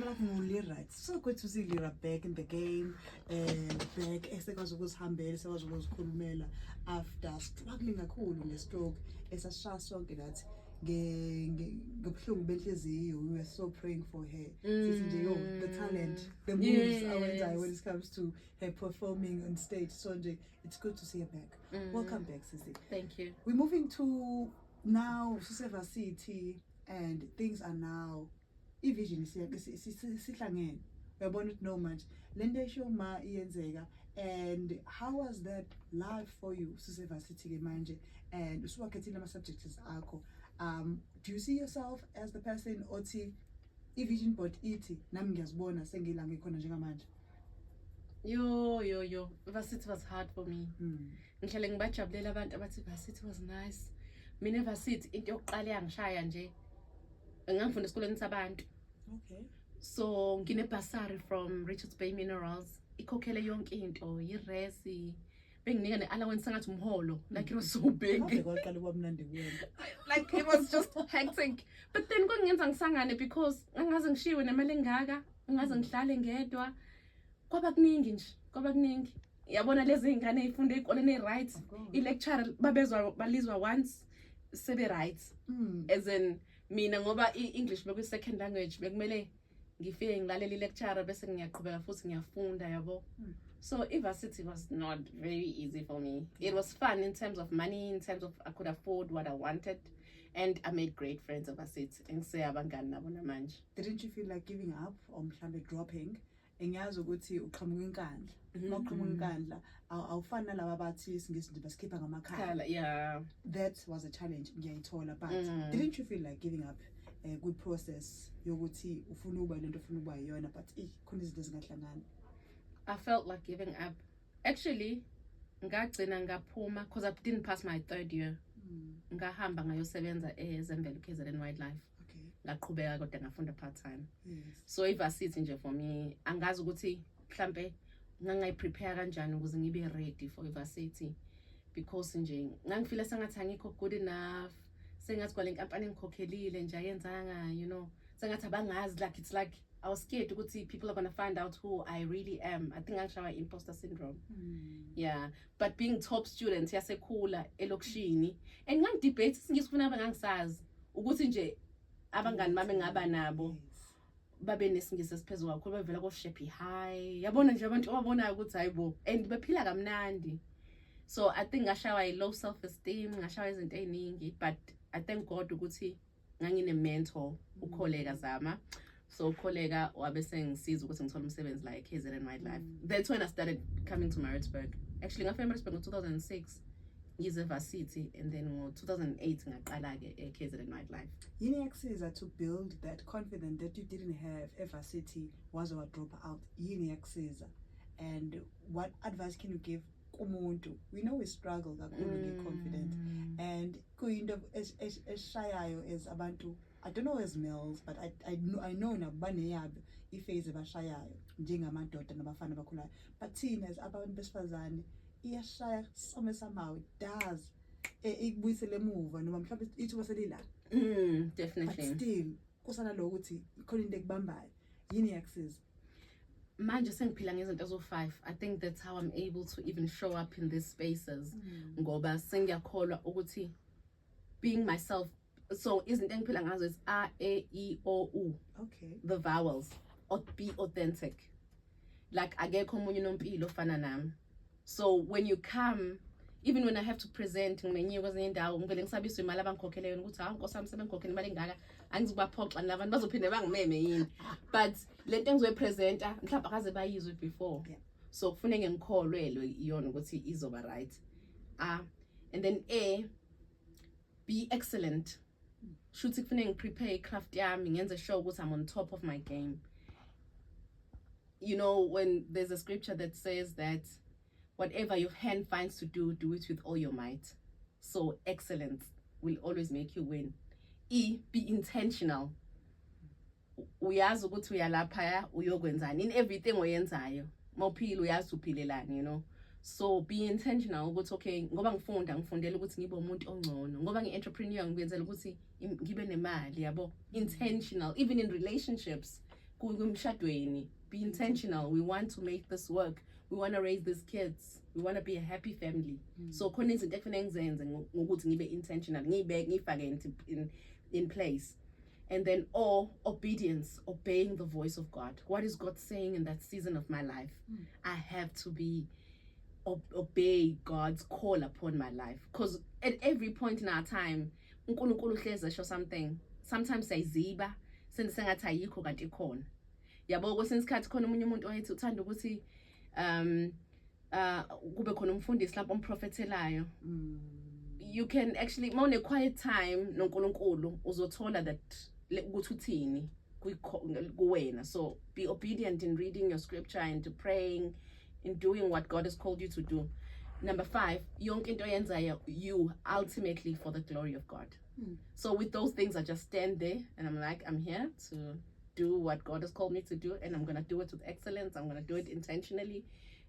Right. So good to see Lira back in the game, back after struggling kakhulu nge-stroke esashaya sonke that ngobuhlungu benhliziyo. We were so praying for her. The talent, the moves awenzayo when it comes to her performing on stage. So it's good to see her back. Welcome back, Sisi. Thank you. We're moving to now City, and things are now i-vision sihlangene. Uyabona ukuthi no much lento esho ma iyenzeka. And how was that life for you City ke manje, and usuwakhethile ama-subjects akho? Do you see yourself as the person othi i-vision board ithi nami ngiyazibona sengila ngikhona njengamanje? Yo Varsity was hard for me. Ngihlale ngibajabulela abantu abathi Varsity was nice. Mina Varsity into yokuqala yangishaya nje ngangifunda esikoleni sabantu. Okay. So ngine bursary from Richards Bay Minerals, ikhokhele yonke into, iresi, benginika ne-allowance sengathi umholo, like it was so big. Like it was just hectic. But then kwangenza ngisangane because angaze ngishiwe nemali engaka, angaze ngihlale ngedwa. Kwaba kuningi nje, kwaba kuningi. Yabona lezi ingane ezifunda ezikoleni e-right, i-lecturer balizwa once sebe right. As in mina ngoba i-English beku second language bekumele ngifike ngilalela i-lecturer bese ngiyaqhubeka futhi ngiyafunda yabo. So Varsity was not very easy for me. It was fun in terms of money, in terms of I could afford what I wanted, and I made great friends at Varsity. Didn't you feel like giving up or mhlambe dropping? Engiyazi ukuthi uqhamuka inkandla. Mawuqhamuka inkandla awufana laba bathi singisinto basikhipha ngamakhala. Yeah. That was a challenge ngiyayithola, but didn't you feel like giving up a good process yokuthi ufuna ukuba lento ufuna ukuba yiyona, but khona izinto zingahlangana? I felt like giving up. Actually, ngagcina ngaphuma because I didn't pass my third year. Ngahamba ngayosebenza eZambia KZN Wildlife. Ngaqhubeka kodwa ngafunda part time. So iVarsity nje for me angazi ukuthi mhlambe ngangayiprepare kanjani ukuze ngibe ready for iVarsity, because nje ngangifila sengathi angikho good enough, sengathi kwale nkampani engikhokhelile nje ayenzanga, you know, sengathi abangazi, like it's like I was scared ukuthi people are going to find out who I really am. I think angishawa imposter syndrome. Yeah, but being top student yasekhula elokishini and ngangidebate singifuna abangangisazi ukuthi nje abangani mami ngaba nabo babe nesingisi esiphezulu kakhulu, bavela ko Sheppy High, yabona nje abantu ababonayo ukuthi hayibo, and bephila kamnandi. So I think ngashawa low self esteem, ngashawa izinto eziningi, but I thank God ukuthi ngangine mentor ukholeka Zama. So ukholeka wabe sengisiza ukuthi ngithole umsebenzi la KZN Wildlife. That's when I started coming to Maritzburg. Actually ngafika eMaritzburg in 2006. Ngize Varsity, and then in 2008 ngaqala ke KZN Wildlife. Yini yakusiza to build that confidence that you didn't have at Varsity was our drop out? Yini yakusiza, and what advice can you give kumuntu? We know we struggle kakhulu to get confident, and kuyinto eshayayo as abantu, I don't know as males, but I know nabane yabo iphase abashayayo njengamadoda nabafana bakhulayo, but thina as abantu besifazane iyashaya somehow it does ikubuyisele emuva noma mhlawumbe ithuba selila. Definitely. But still kusana lo ukuthi khona into ekubambayo. Yini yakusiza? Manje sengiphila ngezinto zo5. I think that's how I'm able to even show up in these spaces. Ngoba sengiyakholwa ukuthi being myself. So izinto engiphila ngazo is A, E, O, U. Okay. The vowels. Or be authentic. Like akekho omunye Nompilo ofana nami. So when you come, even when I have to present ngimenyiwe kwezinye indawo ngivele ngisabiswe imali abangikhokhele yona ukuthi inkosi yami sebengikhokhela imali engaka, angizubaphoxa nabantu bazophinde bangimeme yini. But lento engizoyipresenta mhlawumbe akaze bayizwe before. So kufanele ngikholelwe iyona ukuthi izoba right. And then A, be excellent. Shuthi kufanele ngiprepare craft yami ngenze sure ukuthi I'm on top of my game. You know, when there's a scripture that says that whatever your hand finds to do, do it with all your might. So excellence will always make you win. E, be intentional. Uyazi ukuthi uyalapha uyokwenzani in everything oyenzayo. Mawuphila uyazi uphilelani, you know. So be intentional ukuthi okay, ngoba ngifundela ukuthi ngibe umuntu ongcono. Ngoba ngi-entrepreneur ngiyenzela ukuthi ngibe nemali, yabo. Intentional, even in relationships. kumshadweni, be intentional. We want to make this work. We want to raise these kids. We want to be a happy family. So khona izinto ekufanele ngizenze ngokuthi ngibe intentional, ngifake in place. And then obedience, obeying the voice of God. What is God saying in that season of my life? I have to obey God's call upon my life. Because at every point in our time, uNkulunkulu hlezi esho something. Sometimes siyayiziba, sengathi ayikho kanti ikhona. Yabo kwesinye isikhathi khona umunye umuntu owayethi uthanda ukuthi kube khona umfundisi lapho omprofethelayo. You can actually more a quiet time noNkulunkulu uzothola that ukuthi uthini kuwena. So be obedient in reading your scripture and to praying, in doing what God has called you to do. Number 5, yonke into oyenzayo you ultimately for the glory of God. So with those things, I just stand there and I'm like, I'm here to do what God has called me to do, and I'm going to do it with excellence. I'm going to do it intentionally,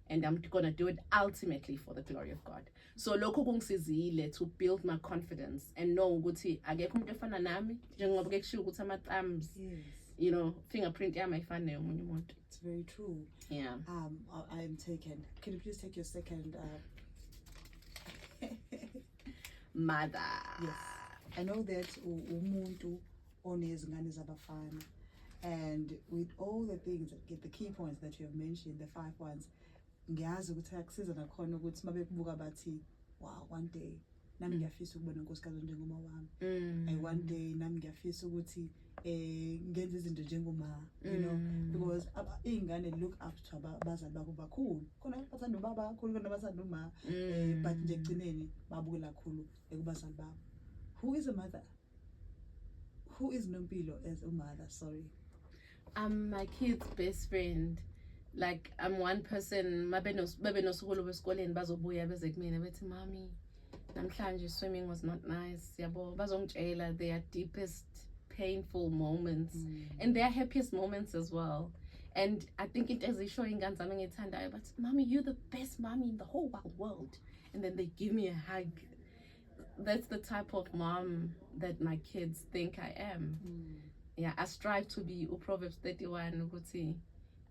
and I'm going to do it ultimately for the glory of God. So lokho kungisizile to build my confidence and know ukuthi akekho umuntu efana nami njengoba kushiwo ukuthi ama thumbs, you know, fingerprint yami ayifani neyomunye umuntu. It's very true. Yeah. I am taken. Can you please take your second mother? Yes. I know that umuntu onezingane zabafana, and with all the things, the key points that you have mentioned, the 5 ones, ngiyazi ukuthi akusiza nakhona ukuthi mabebuka bathi wow, one day nami ngiyafisa ukubona unkosikazi njengoma wami. One day nami ngiyafisa ukuthi ngenze izinto njengoma, you know, because ingane look up to abazali babo bakhulu. Khona bathanda ubaba kakhulu, khona bathanda uma, but nje egcineni babukela kakhulu ekubazali babo. Who is a mother? Who is Nompilo as a mother? Sorry. I'm my kid's best friend. Like, I'm one person, babe nosukulu besikoleni bazobuya beze kumina bethi mommy, namhlanje swimming was not nice. Yabo bazongitshela their deepest painful moments and their happiest moments as well. And I think it is showing ingane zami engithandayo, but mommy, you're the best mommy in the whole wide world. And then they give me a hug. That's the type of mom that my kids think I am. Yeah, I strive to be Proverbs 31 ukuthi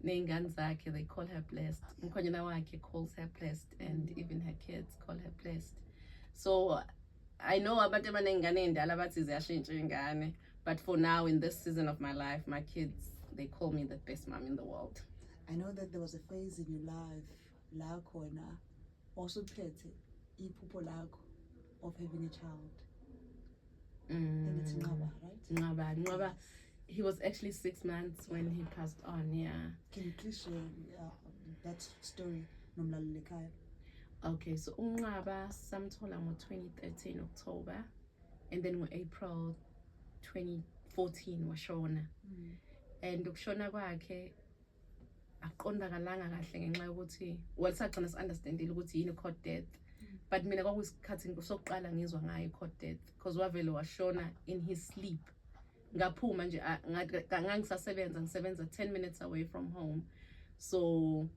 ney'ngane zakhe, they call her blessed. Umkhonyana wakhe calls her blessed, and even her kids call her blessed. So I know abantu abaney'ngane ey'ndala bathi ziyashintsha iy'ngane, but for now, in this season of my life, my kids, they call me the best mom in the world. I know that there was a phase in your life la khona also phethe iphupho lakho of having a child. I think it's Ngaba, right? Ngaba. He was actually 6 months when he passed on, yeah. Can you please share that story? Okay, so uNgaba samthola ngo-2013 October, and then April 2014 washona. And ukushona kwakhe akuqondakalanga kahle ngenxa yokuthi well sagcina si-understandile ukuthi yini court death. But mina kwakuyisikhathi sokuqala ngizwa ngayo court death because wavele washona in his sleep. Ngaphuma nje ngisebenza 10 minutes away from home. So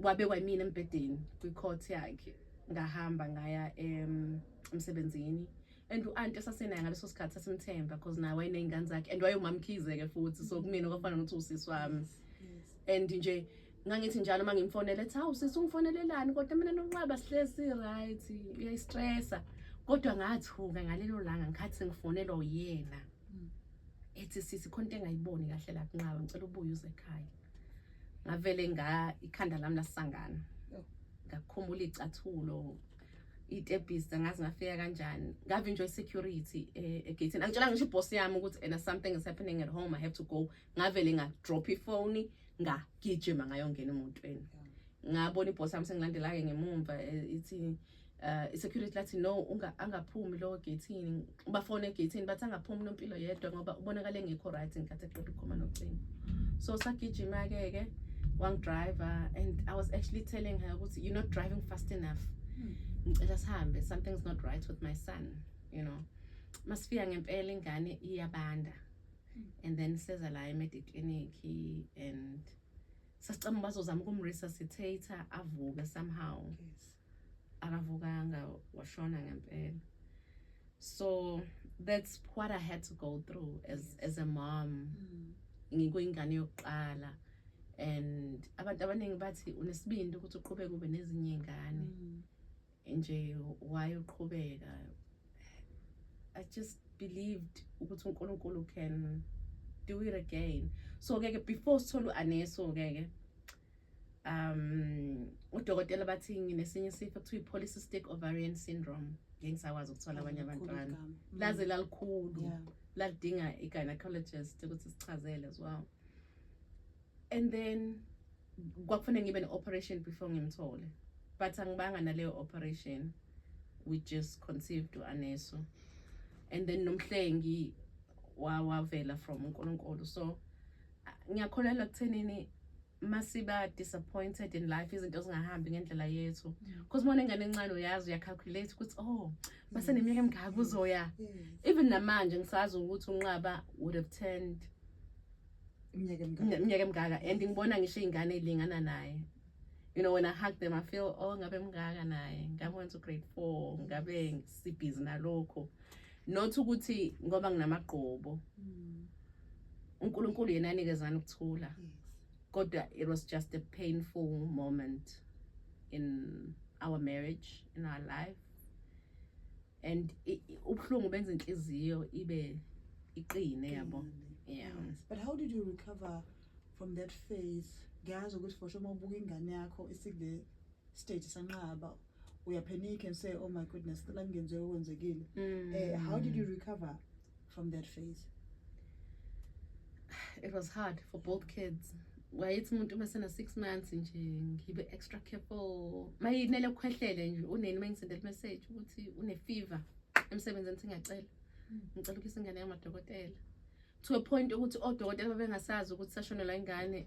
wabekwa yimina embedeni kwi-court yakhe, ngahamba ngaya emsebenzini. And u-anti esasenayo ngaleso sikhathi sasimthemba because naye wayiney'ngane zakhe and wayewumamkhize-ke futhi, so kumina kwafana nokuthi usisi wami. And nje ngangithi njalo uma ngimfonele ethi hawu sisi ungifonelelani, kodwa mina noNgaba sihlezi right, uyayistressa. Kodwa ngathuka ngalelo langa ngikhathi sengifonelwa uyena. Ethi sisi khona into engayiboni kahle lapha Nqaba, ngicela ubuye uze ekhaya. Ngavele ikhanda lami lasangana. Ngakukhumbula icathulo, itebhisi ngazi ngafika kanjani. Ngave enjoy security egate. Angitshela ngisho iboss yami ukuthi and something is happening at home, I have to go. Ngavele drop iphone, ngagijima ngayongena emotweni. Ngabona iboss yami sengilandela-ke ngemumva ithi security lathi no angaphumi lo gateini, ubafone egateini bathi angaphumi Nompilo yedwa ngoba ubonakale ngekho right ngikhathi eqeda ukukhoma nocingo. So sagijima-ke wangidriver, and I was actually telling her ukuthi you're not driving fast enough. Just hambe, something's not right with my son, you know. Masifika ngempela ingane iyabanda. And then seza la e-medic clinic, and sasicama bazozama ukumresuscitate avuke somehow. Akavukanga washona ngempela. So that's what I had to go through as a mom. ngikuyingane yokuqala and abantu abaningi bathi unesibindi ukuthi uqhubeke ube nezinye izingane nje why uqhubeka. I just believed ukuthi uNkulunkulu can do it again. So before sithola uAneso udokotela bathi nginesinye isifo ekuthiwa polycystic ovarian syndrome. Ngisakwazi ukuthola abanye abantwana. Laze lalikhulu. Ladinga i-gynecologist ukuthi sichazele as well. And then kwakufanele ngibe ne-operation before ngimthole. But angibanga naleyo operation. We just conceived uAneso. And then nomhlengi wavela from uNkulunkulu. So ngiyakholelwa kuthenini masiba disappointed in life izinto zingahambi ngendlela yethu. Because mona ingane encane uyazi uyacalculate ukuthi base neminyaka emingaka uzoya. Even namanje ngisazi ukuthi unqaba would have turned iminyaka emingaka and ngibona ngisho izingane ezilingana naye. You know, when I hug them I feel ngabe emingaka naye. Ngabe went to grade 4, ngabe sibhizi nalokho. Not ukuthi ngoba nginamagqobo. uNkulunkulu yena anikezana ukuthula. Kodwa it was just a painful moment in our marriage, in our life. And ubuhlungu benza inhliziyo ibe iqine yabo. Yeah. But how did you recover from that phase? Gazi ukuthi for sure mawubuka ingane yakho isikule stage sanqaba. We panic and say, oh my goodness, how did you recover from that phase? It was hard for both kids. Wayethi umuntu masena 6 months nje ngibe extra careful. Mayinele ukwehlele nje uneni mangisendela message ukuthi une fever emsebenzini singacela. Ngicela ukuthi ingane yamadokotela. To a point ukuthi odokotela babengasazi ukuthi sashonela ingane.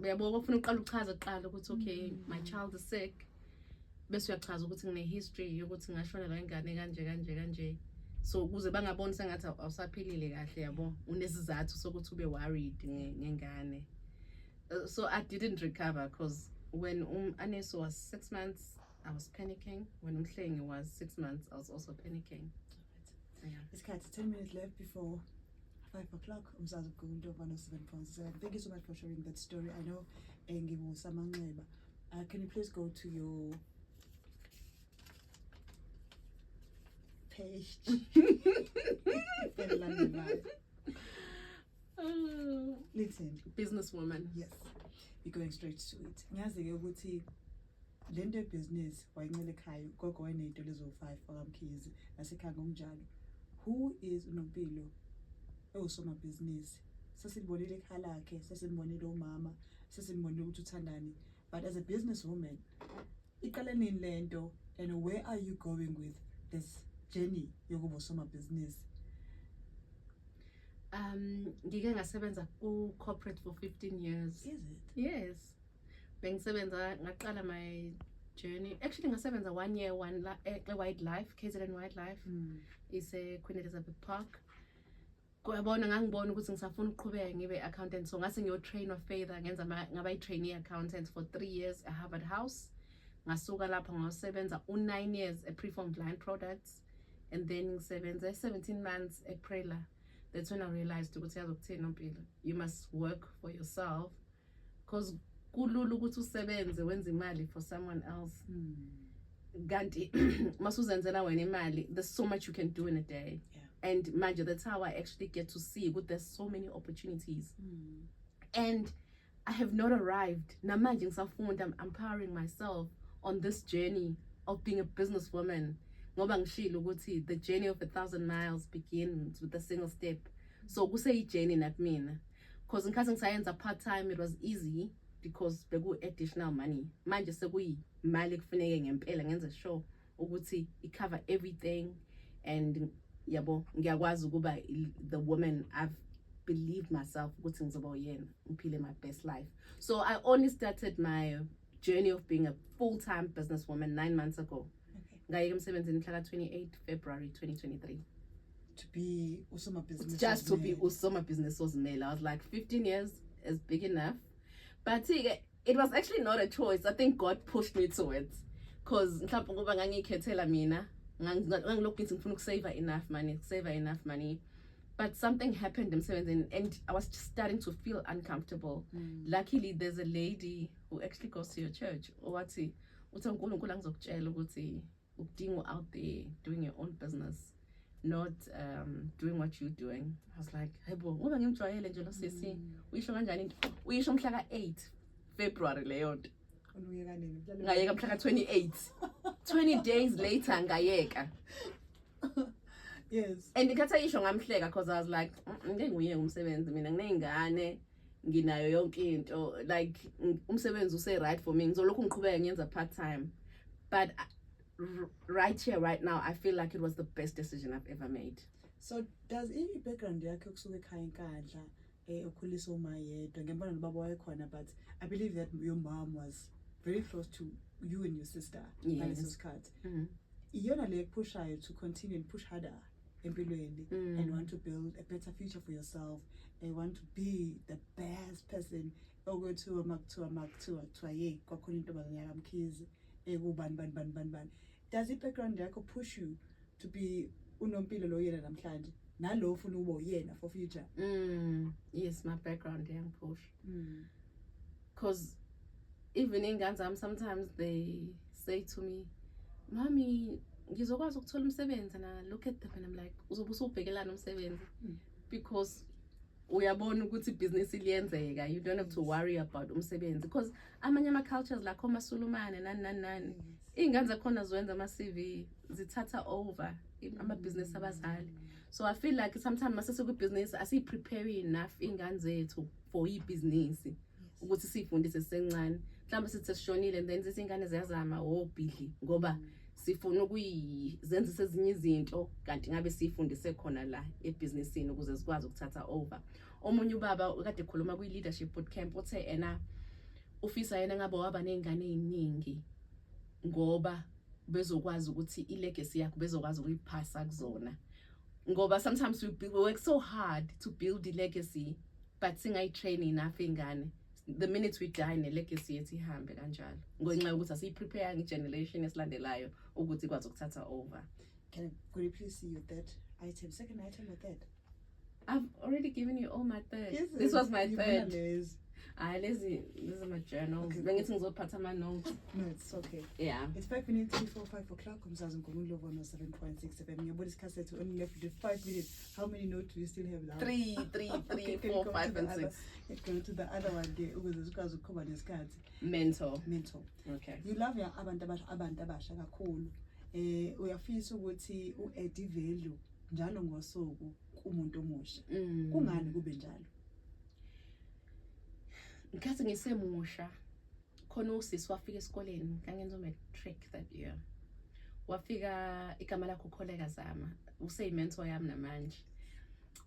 Uyabona ufuna uqala uchaza kuqala ukuthi okay, my child is sick. Bese uyachaza ukuthi ngine history yokuthi ngashonela ingane kanje. So ukuze bangaboni sengathi awusaphilile kahle yabo unesizathu sokuthi ube worried ngengane. So I didn't recover because when Aneso was 6 months I was panicking. When Umhlengi was 6 months I was also panicking. Yeah. It's kind of 10 minutes left before 5 o'clock. Umzazi Gumede ON 107.7. Thank you so much for sharing that story. I know can you please go to your page? Listen, businesswoman. Yes, we're going straight to it. Ngiyazi ukuthi lento business wayincele ekhaya gogo wayenezinto lezo 5 akamkhizi nasekhaya ngomnjalo. Who is Nompilo business? Sesibonile ekhaya lakhe, sesimbonile umama, sesimbonile ukuthi uthandani. But as a businesswoman, iqale nini lento and where are you going with this journey yokuba business? Ngike ngasebenza ku corporate for 15 years. Is it? Yes. Bengisebenza ngaqala my journey. Actually ngasebenza 1 year wildlife, KZN Wildlife. Is a Queen Elizabeth Park. Ngangibona ukuthi ngisafuna ukuqhubeka ngibe accountant, so ngase ngiyotrain further ngenza ngaba trainee accountant for 3 years at Harvard House. Ngasuka lapho ngasebenza 9 years at Preformed Line Products, and then ngisebenza 17 months at Prela. That's when I realized ukuthi yazokuthini Nompilo, you must work for yourself because kulula ukuthi usebenze wenza imali for someone else. Ganti masuzenzela wena imali, there's so much you can do in a day. And manje, that's how I actually get to see there's so many opportunities. And I have not arrived. Namanje ngisafunda, I'm empowering myself on this journey of being a businesswoman. Ngoba ngishilo ukuthi the journey of 1,000 miles begins with a single step. So kuse journey not mina. Because ngikhathi ngisayenza part-time it was easy because beku additional money. Manje sekuyimali kufuneke ngempela ngenze sure ukuthi cover everything and yabo ngiyakwazi ukuba the woman I've believed myself ukuthi ngizoba uyena ngiphile my best life. So I only started my journey of being a full-time businesswoman 9 months ago. Ngayeke emsebenzini mhla ka 28 February 2023. To be usoma business. Just to be usoma business ozimele. I was like 15 years is big enough. But it was actually not a choice. I think God pushed me to it. Because mhlawumbe ngoba ngangikhethela mina ngangilokhu ngithi ngifuna ukusave enough money, But something happened and I was just starting to feel uncomfortable. Luckily, there's a lady who actually goes to your church. Uthi uNkulunkulu angizokutshela ukuthi udinga out there doing your own business, not doing what you're doing. I was like, hey bo, ngoba ngimjwayele nje lo sisi. Uyisho kanjani into? Uyisho mhla ka 8 February leyo nto. Ngayeka mhla ka 28. 20 days later ngayeka. Yes. And ngikhatha isho ngamhleka because I was like, ngeke nguye umsebenzi mina nginengane nginayo yonke into, like umsebenzi use right for me ngizolokhu ngiqhubeka ngiyenza part time. But right here right now I feel like it was the best decision I've ever made. So does any background yakhe kusuka ekhaya enkandla ukhulisa uma yedwa ngembona nobaba wayekhona, but I believe that your mom was very close to you and your sister. Yes. Iyona le pushayo to continue and push harder empilweni and want to build a better future for yourself and want to be the best person okuthiwa makuthiwa ye kwakhona intombazane yakamkhizi ban. Does it background yakho push you to be unompilo lo yena namhlanje nalo ufuna ube uyena for future? Yes, my background push. Because even ingane zami sometimes they say to me, Mommy, ngizokwazi ukuthola umsebenzi, and I look at them and I'm like, uzobe usubhekelana umsebenzi because uyabona ukuthi business iliyenzeka, you don't have to worry about umsebenzi because amanye ama cultures like omasulumane nani ingane zakhona ziwenza ama CV zithatha over ama business abazali. So I feel like sometimes masese ku business asi prepare enough ingane zethu for business ukuthi sifundise sencane, mhlawumbe sithi sishonile and then izingane ziyazama obhidli ngoba sifuna ukuyizenzisa ezinye izinto kanti ngabe sifundise khona la ebusinessini ukuze sikwazi ukuthatha over. Omunye ubaba ukade ekhuluma kwi leadership bootcamp uthe ena ufisa yena ngabe waba nezingane eziningi ngoba bezokwazi ukuthi ilegacy yakho bezokwazi ukuyiphasa kuzona, ngoba sometimes we work so hard to build the legacy but singayitrain enough ingane. The minute we die ne-legacy yethu ihambe kanjalo ngenxa yokuthi asiyi-prepare nge-generation esilandelayo ukuthi ikwazi ukuthatha over. Could you please see your third item, second item or third? I've already given you all my third. Yes, this was my third. These are my journals. Okay. Bengithi ngizophatha my notes. No, it's okay. Yeah. It's 5 minutes before 5 o'clock. Umsazi Nompilo on 7.6 FM. Your body's cassette only left with 5 minutes. How many notes do you still have now? 3, 4, 5, and 6. Go to the other one there. Ukuze sikwazi ukukhoma nesikhathi. Mentor. Okay. You love your abantu abasha kakhulu. Uyafisa ukuthi u-add value njalo ngosuku kumuntu omusha. Kungani kube njalo? Ngikathi ngisemusha khona usisi wafika esikoleni ngangenza matric that year. Wafika igama lakho ukholeka zama useyimentor yami namanje.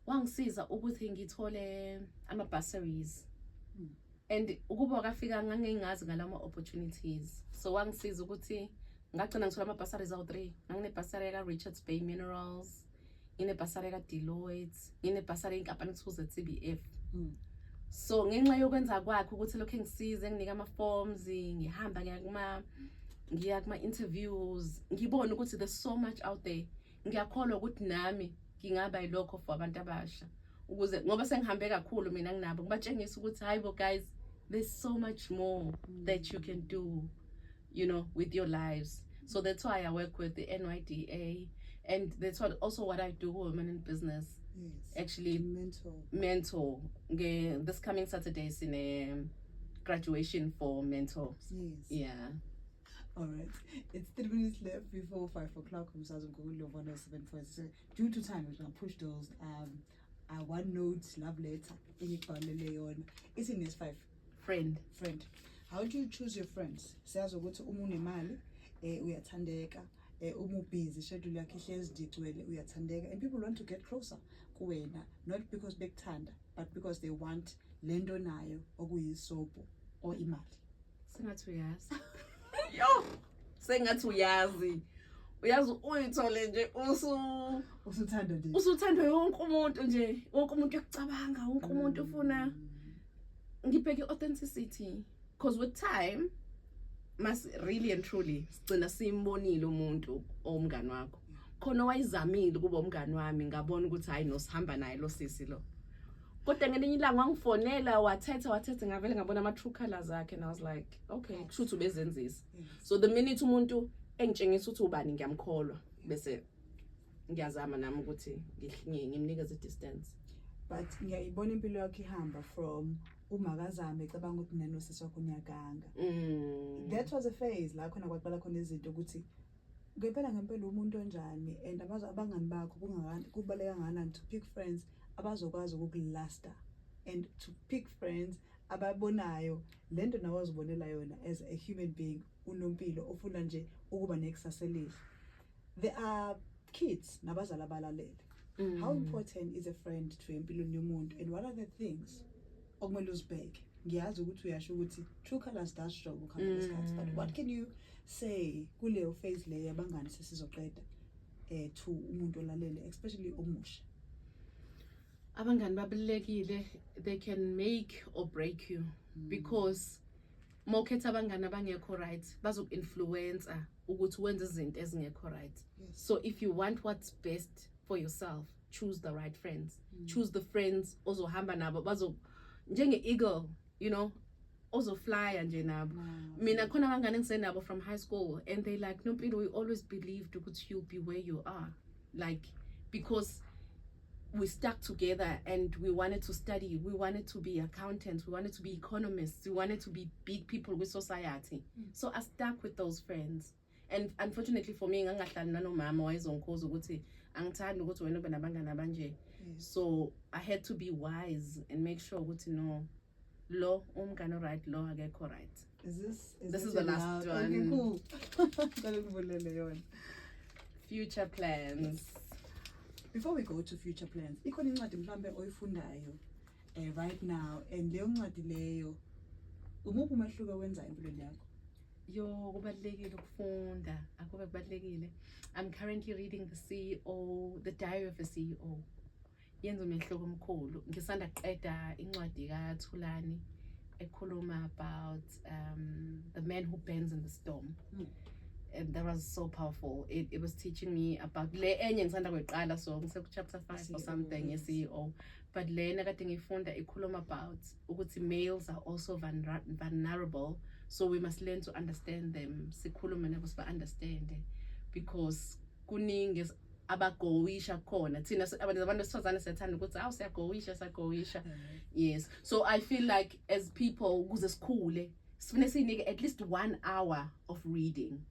Wangisiza ukuthi ngithole ama bursaries. And ukuba akafika ngangingazi ngalama opportunities. So wangisiza ukuthi ngagcina ngithola ama bursaries awu 3. Ngine bursary ka Richards Bay Minerals, ngine bursary ka Deloitte, ngine bursary inkampani ethuze TBF. So ngenxa yokwenza kwakhe ukuthi lokho engisize nginika ama forms, ngihamba ngiya kuma interviews, ngibona ukuthi there's so much out there. Ngiyakholwa ukuthi nami ngingaba yilokho for abantu abasha. Ukuze ngoba sengihambe kakhulu mina nginabo ngibatshengisa ukuthi hayibo guys, there's so much more that you can do, you know, with your lives. So that's why I work with the NYDA, and that's also what I do, Women in Business. Yes. Actually mentor. This coming Saturday is in a graduation for mentors. Yes. Yeah. All right. It's 3 minutes left before 5 o'clock. Due to time, we're gonna push those. One note, love letter. It's in this 5. Friend. How do you choose your friends? Says go to unemali, uyathandeka, busy schedule yakhe ihlezi digcwele uyathandeka, and people want to get closer kuwena, not because bekuthanda but because they want lento nayo okuyisobho or imali. Sengathi uyazi. Yo, sengathi uyazi uyithole nje usuthanda nje. Usuthandwe wonke umuntu nje, wonke umuntu uyacabanga, wonke umuntu ufuna ngibheke authenticity, because with time must really and truly sigcina simbonile umuntu omngani wakho. khona wayizamile kuba umngani wami ngabona ukuthi hayi nosihamba naye lo sisi lo kodwa ngelinye ilanga wangifonela wathetha ngavele ngabona ama true colors akhe and I was like okay kushuthi ubezenzisa so the minute umuntu engitshengisa ukuthi ubani ngiyamkholwa bese ngiyazama nami ukuthi ngimnikeze distance but ngiyayibona impilo yakhe ihamba from umakazame ecabanga ukuthi neno sisi wakho unyakanga that was a phase la khona kwaqala khona izinto ukuthi ngempela umuntu onjani and abangani bakho kubaleka ngani to pick friends abazokwazi ukukulasta and to pick friends ababonayo lento nawazibonela yona as a human being unompilo ofuna nje ukuba nekusasa elihle. There are kids nabazali abalalele. How important is a friend to empilweni yomuntu and what are the things okumele uzibheke? Ngiyazi ukuthi uyasho ukuthi true colors does show ukuhamba kwesikhathi but what can you say kuleyo phase leyo abangani sesizoqeda to umuntu olalele especially omusha? Abangani babalekile, they can make or break you because mokhetha abangani abangekho right bazoku-influencer ukuthi wenze izinto ezingekho right. So if you want what's best for yourself, choose the right friends. Choose the friends ozohamba nabo bazo njenge eagle, you know, ozoflya nje nabo. Mina khona abangani engisenabo from high school and they like Nompilo, we always believed ukuthi you'll be where you are, like because we stuck together and we wanted to study, we wanted to be accountants, we wanted to be economists, we wanted to be big people with society. So I stuck with those friends. And unfortunately for me, ngangahlali nanomama wayezongikhoza ukuthi angithandi ukuthi wena ube nabangani abanje. So I had to be wise and make sure ukuthi no, lo umngani right, lo akekho right. This is the last one. Okay, cool. Future plans. Before we go to future plans, ikhona incwadi mhlambe oyifundayo right now and leyo ncwadi leyo umuphi umehluko wenza empilweni yakho? Yo, kubalekile ukufunda, akube kubalekile. I'm currently reading The Diary of a CEO. Yenza umehluko omkhulu. Ngisanda qeda incwadi kaThulani ekhuluma about the man who bends in the storm. And that was so powerful. It was teaching me about le enye ngisanda kuyiqala so chapter 5 or something CEO. But le nakade ngifunda ikhuluma about ukuthi males are also vulnerable, so we must learn to understand them. Sikhulume nabo siba-understand because kuningi abagowisha khona thina abantu besifazane siyathanda ukuthi awu siyagowisha. Yes, so I feel like as people kuze sikhule sifune sinike at least 1 hour of reading.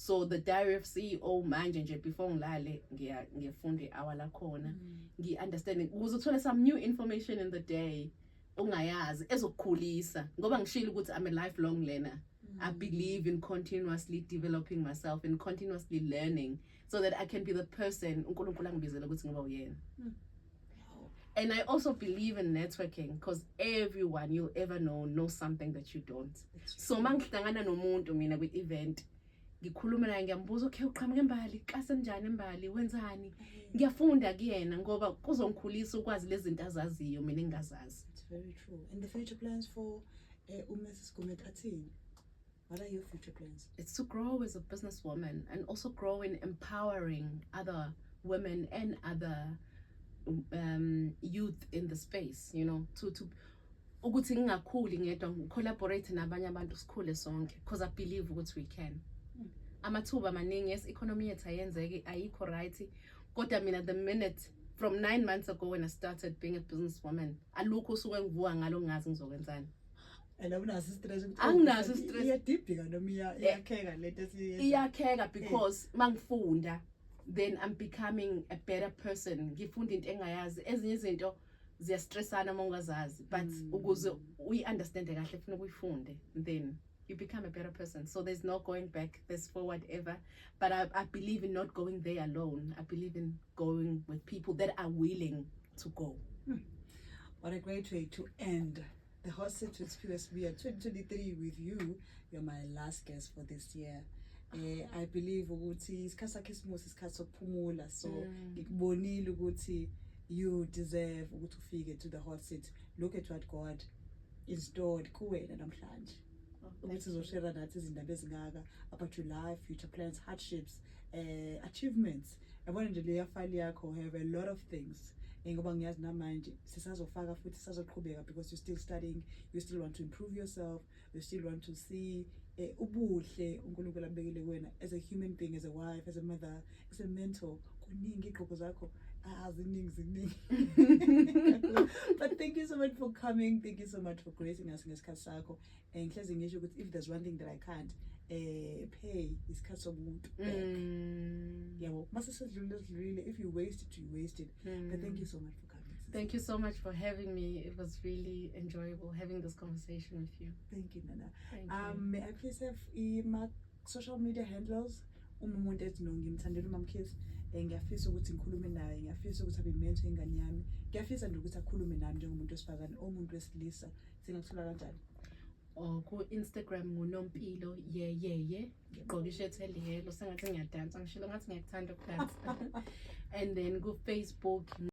So the Diary of CEO manje nje before ngilale ngiyafunda i-hour lakhona ngi-understand ukuze uthole some new information in the day ongayazi ezokukhulisa ngoba ngishilo ukuthi I'm a lifelong learner. I believe in continuously developing myself and continuously learning so that I can be the person uNkulunkulu angibizela ukuthi ngiba uyena. And I also believe in networking because everyone you'll ever knows something that you don't. So mangihlangana nomuntu mina kwi-event ngikhuluma naye ngiyambuza okay uqhamuke embali kasenjani embali wenzani ngiyafunda kuyena ngoba kuzongikhulisa ukwazi lezi zinto azaziyo mina engazazi. It's very true. And the future plans for Mrs. Gumede ON, what are your future plans? It's to grow as a businesswoman and also grow in empowering other women and other youth in the space, you know, to ukuthi ngingakhuli ngedwa collaborate nabanye abantu sikhule sonke because I believe ukuthi we can. Amathuba maningi, yes, economy yethu ayenzeki ayikho right kodwa mina the minute from 9 months ago when I started being a businesswoman alukho usuke ngivuka ngalo ngazi ngizokwenzani. And awunazo stress ukuthi anginazo stress iyadibhika noma iyakheka lento esiyenza iyakheka because mangifunda then I'm becoming a better person. Ngifunda into engayazi ezinye izinto ziyastressana mongazazi but ukuze uyi-understand kahle funa ukuyifunde then you become a better person. So there's no going back, there's forward ever. But I believe in not going there alone. I believe in going with people that are willing to go. What a great way to end the hot seat with Siphiwe 2023 with you. You're my last guest for this year. I believe ukuthi isikhathi sakhe isimusi isikhathi sokuphumula so ngikubonile ukuthi you deserve ukuthi ufike to the hot seat. Look at what God is stored kuwena namhlanje. ukuthi sizoshare nathi izindaba ezingaka about your life, future plans, hardships, achievements. Yabona nje leya file yakho have a lot of things. Ngoba ngiyazi namanje sisazofaka futhi sisazoqhubeka because you're still studying, you still want to improve yourself, you still want to see ubuhle uNkulunkulu abekile kuwena as a human being, as a wife, as a mother, as a mentor. Kuningi igqoko zakho ziningi. But thank you so much for coming. Thank you so much for gracing us ngesikhathi sakho. Ngihlezi ngisho ukuthi if there's one thing that I can't pay isikhathi somuntu back. Yabo mase sedlulile, if you waste it, you waste it. But thank you so much for coming. Thank you so much for having me. It was really enjoyable having this conversation with you. Thank you, Nana. Thank you. May I please have my social media handles? Umuntu ethi ngimthandela uMamkhize. Ngiyafisa ukuthi ngikhulume naye, ngiyafisa ukuthi abe mentor ingane yami, ngiyafisa nje ukuthi akhulume nami njengomuntu wesifazane omuntu wesilisa. Singakuthola kanjani? Ku Instagram nguNompilo ngigqoka ishirt eliyelo sengathi ngiyadansa, ngishilo ngathi ngiyakuthanda ukudansa. And then ku Facebook